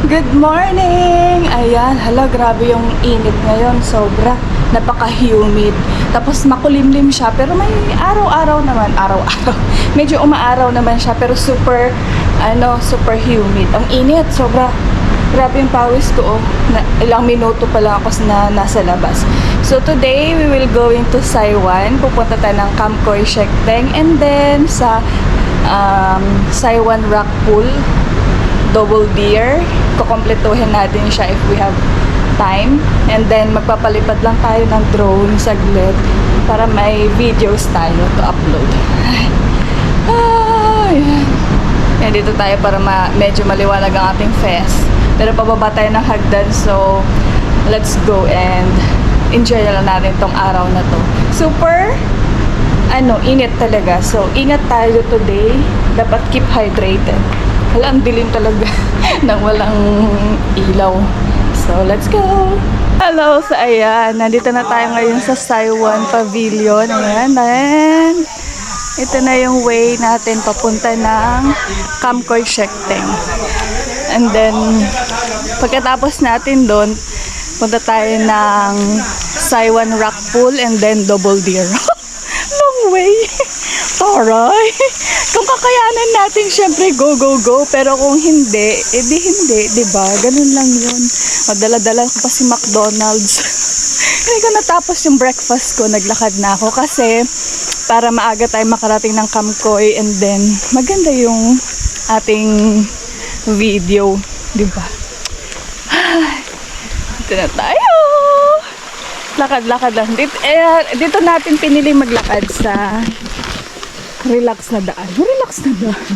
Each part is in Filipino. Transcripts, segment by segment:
Good morning! Ayan, hala, grabe yung init ngayon. Sobra. Napaka-humid. Tapos makulimlim siya. Pero may araw-araw naman. Araw-araw. Medyo umaaraw naman siya. Pero super, super humid. Ang init. Sobra. Grabe yung pawis ko. Oh. Ilang minuto pa lang ako na nasa labas. So today, we will going to Saiwan. Pupunta tayo ng Camp Koy Shekteng. And then sa Saiwan Rock Pool. Double deer. Kukompletuhin natin siya if we have time. And then, magpapalipad lang tayo ng drone saglit para may videos tayo to upload. Yan, dito tayo para medyo maliwanag ang ating fest. Pero pababa tayo ng hagdan, so let's go and enjoy na lang natin tong araw na to. Super, init talaga. So, ingat tayo today. Dapat keep hydrated. Hala, ang dilim talaga nang walang ilaw. So, let's go! Hello! So, ayan. Nandito na tayo ngayon sa Saiwan Pavilion. Ayan. And ito na yung way natin papunta ng Camp Koy Shekteng. And then, pagkatapos natin doon, punta tayo ng Saiwan Rock Pool and then Double Deer. Long way! Taray! Kung kakayanan natin, syempre, go, go, go. Pero kung hindi, edi hindi, diba? Ganun lang yun. O, dala-dala ko pa si McDonald's. Hindi ko natapos yung breakfast ko, naglakad na ako. Kasi, para maaga tayo makarating ng Camp Koy and then, maganda yung ating video, diba? Dito na tayo! Lakad-lakad lang. Dito natin pinili maglakad sa relax na daan. Relax na daan.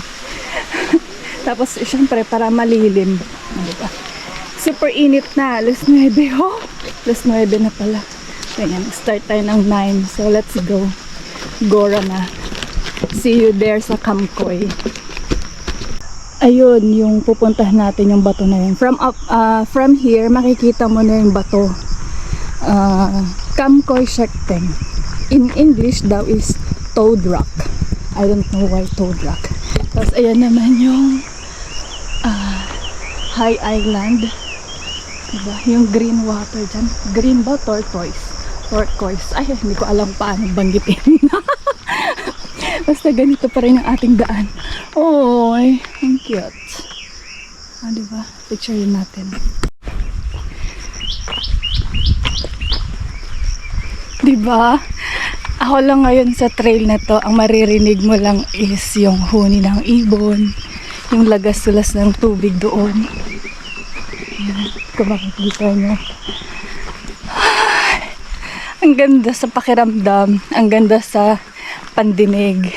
Tapos, syempre, para malilim. Diba? Super init na. Alas 9. Oh, alas 9 na pala. Ayan, start tayo ng 9. So, let's go. Gora na. See you there sa Camp Koy. Ayun, yung pupuntahan natin yung bato na yun. From here, makikita mo na yung bato. Camp Koy Shekteng. In English daw is Toad Rock. I don't know why Toad Rock. Tapos ayan naman yung High Island. Diba? Yung green water dyan. Green ba? Turquoise. Ay, hindi ko alam paano banggitin. Basta ganito pa rin ang ating daan. Oy, ang cute. Diba? Picture yun natin. Diba? Ako lang ngayon sa trail na to, ang maririnig mo lang is yung huni ng ibon, yung lagas-ulas ng tubig doon. Ayan, kung makikita nyo. Ang ganda sa pakiramdam, ang ganda sa pandinig.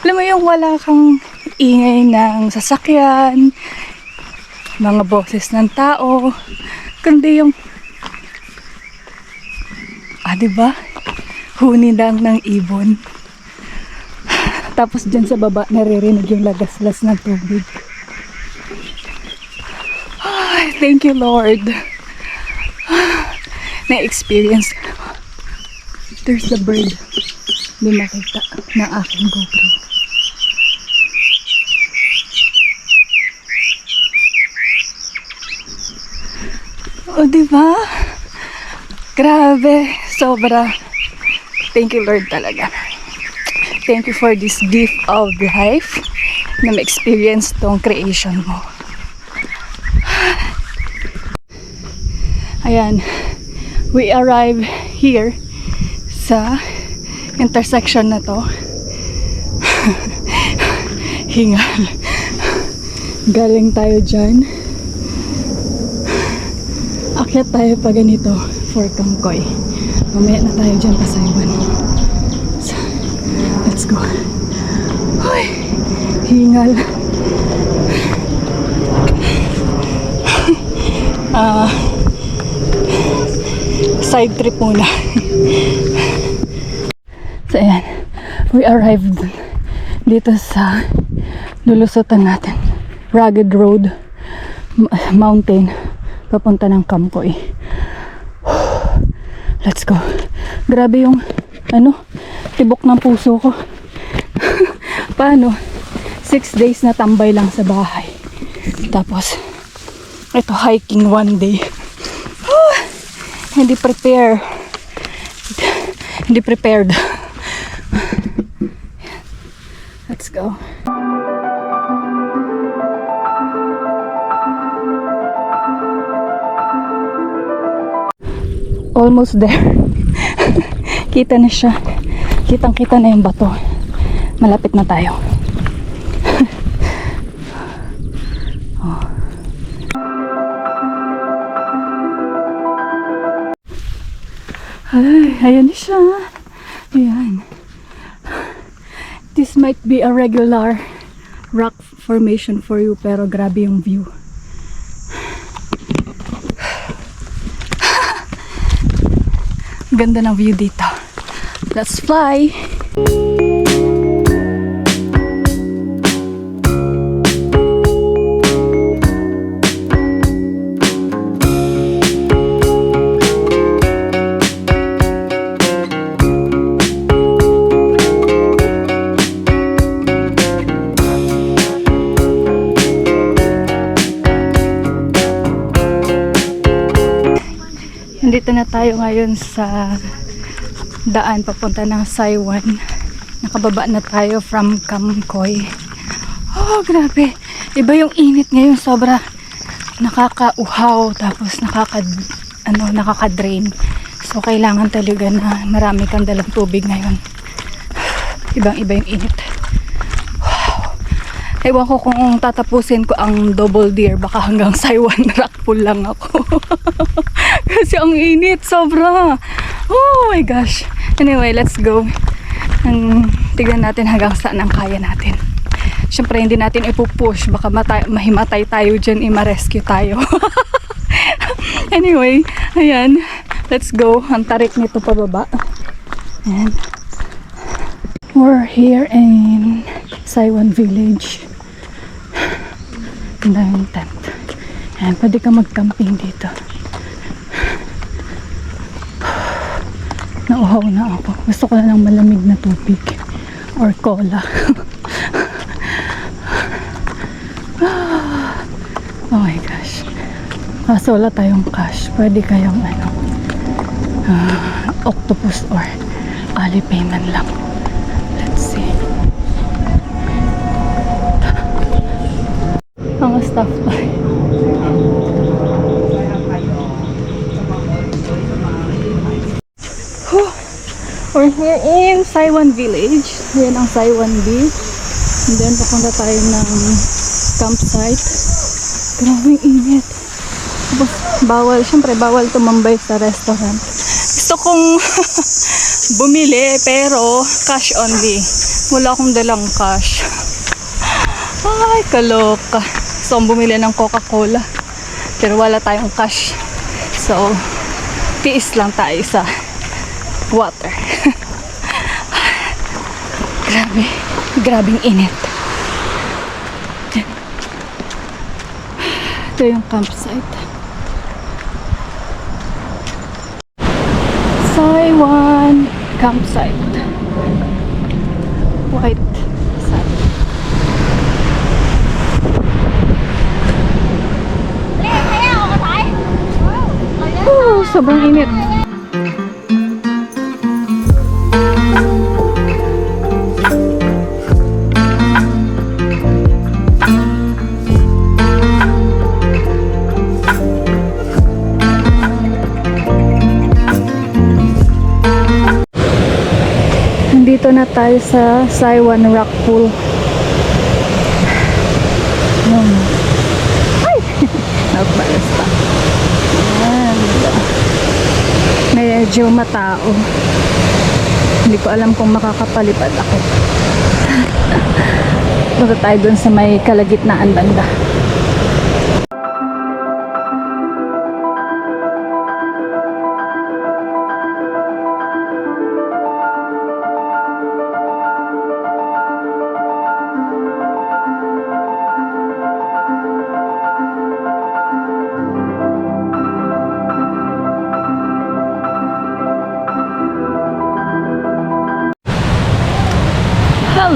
Alam mo yung wala kang ingay ng sasakyan, mga boses ng tao, kundi yung diba? Huni lang ng ibon. Tapos dyan sa baba naririnig yung lagas-las ng tubig. Ay, thank you Lord. Na-experience. There's the bird. Hindi makita ng aking GoPro. O diba? Grabe, sobra. Thank you Lord talaga. Thank you for this gift of life na ma-experience tong creation mo. Ayan, we arrive here sa intersection na to. Hingal. Galing tayo dyan. Akyat tayo pa ganito for Camp Koy. Mamaya na tayo dyan pa Saiwan. So, let's go. Hoy, hingal. Side trip muna. So, ayan. We arrived dito sa lulusutan natin. Rugged road. Mountain. Papunta ng Camp Koy. Let's go. Grabe yung tibok ng puso ko. Paano? 6 days na tambay lang sa bahay. Tapos Ito, hiking one day. Hindi prepare. Hindi prepared. Let's go. Almost there. Kita na siya. Kitang-kita na yung bato. Malapit na tayo. Oh. Ay, ayan siya. Ayan. This might be a regular rock formation for you, pero grabe yung view. Ganda ng view dito. Let's fly! Nandito na tayo ngayon sa daan papunta ng Saiwan. Nakababa na tayo from Kamkoy. Oh, grabe. Iba yung init ngayon, sobra. Nakakauhaw, tapos nakaka-drain. So, kailangan talaga na marami kang dalang tubig ngayon. Ibang-iba yung init. Wow. Ewan ko kung tatapusin ko ang Double Deer, baka hanggang Saiwan Rock Pool lang ako. Kasi ang init, sobra. Oh my gosh. Anyway, let's go. Tignan natin hanggang saan ang kaya natin. Siyempre, hindi natin ipupush. Baka mahimatay tayo dyan, ma-rescue tayo. Anyway, ayan. Let's go. Ang tarik nito pababa. Ayan. We're here in Saiwan Village. Ganda yung tent. Ayan, pwede ka mag-camping dito. Nauhaw na ako. Gusto ko na ng malamig na tubig or cola. Oh my gosh. Kaso wala tayong cash. Pwede kayong octopus or Alipay man lang. Let's see. Mga staff tayo. We're here in Saiwan Village. Yan ang Saiwan Beach. And then papunta tayo ng campsite. Grabe yung init. Tapos bawal, syempre bawal tumambay sa restaurant. Gusto kong bumili pero cash only. Wala akong dalang cash. Ay, kaloka. So, bumili ng Coca-Cola. Pero wala tayong cash. So, tiis lang tayo sa water. Grabing init. Ito yung campsite. Saiwan campsite. White sand. Sobrang init. Dito na tayo sa Saiwan Rock Pool. Ay! Nagbalas pa. Medyo matao. Hindi ko alam kung makakapalipad ako. Punta tayo dun sa may kalagitnaan banda.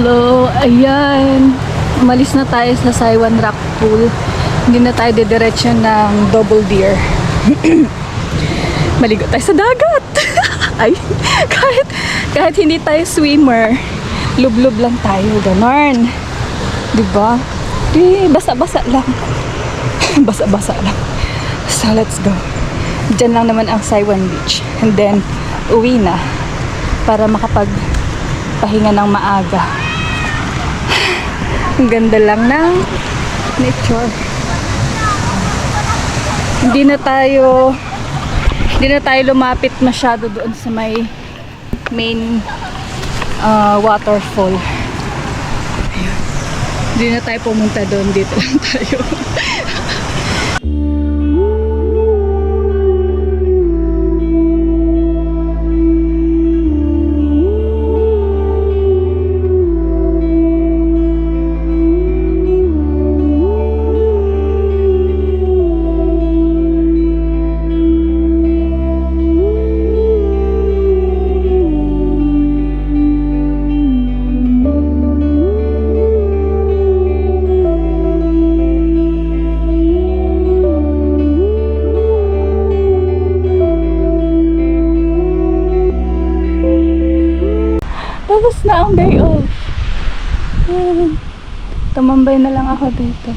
Hello! Ayan! Umalis na tayo sa Saiwan Rock Pool. Hindi na tayo didiretso ng Double Deer. Maligo tayo sa dagat. Ay, kahit hindi tayo swimmer, lub-lub lang tayo, ganon. Diba? Basa-basa lang. Basa-basa lang. So, let's go. Diyan lang naman ang Saiwan Beach. And then, uwi na para makapagpahinga ng maaga. Ang ganda lang ng nature. Hindi na tayo lumapit masyado doon sa may main waterfall. Ayun. Hindi na tayo pumunta doon, dito lang tayo. Tapos na ang day off. Ayan. Tumambay na lang ako dito.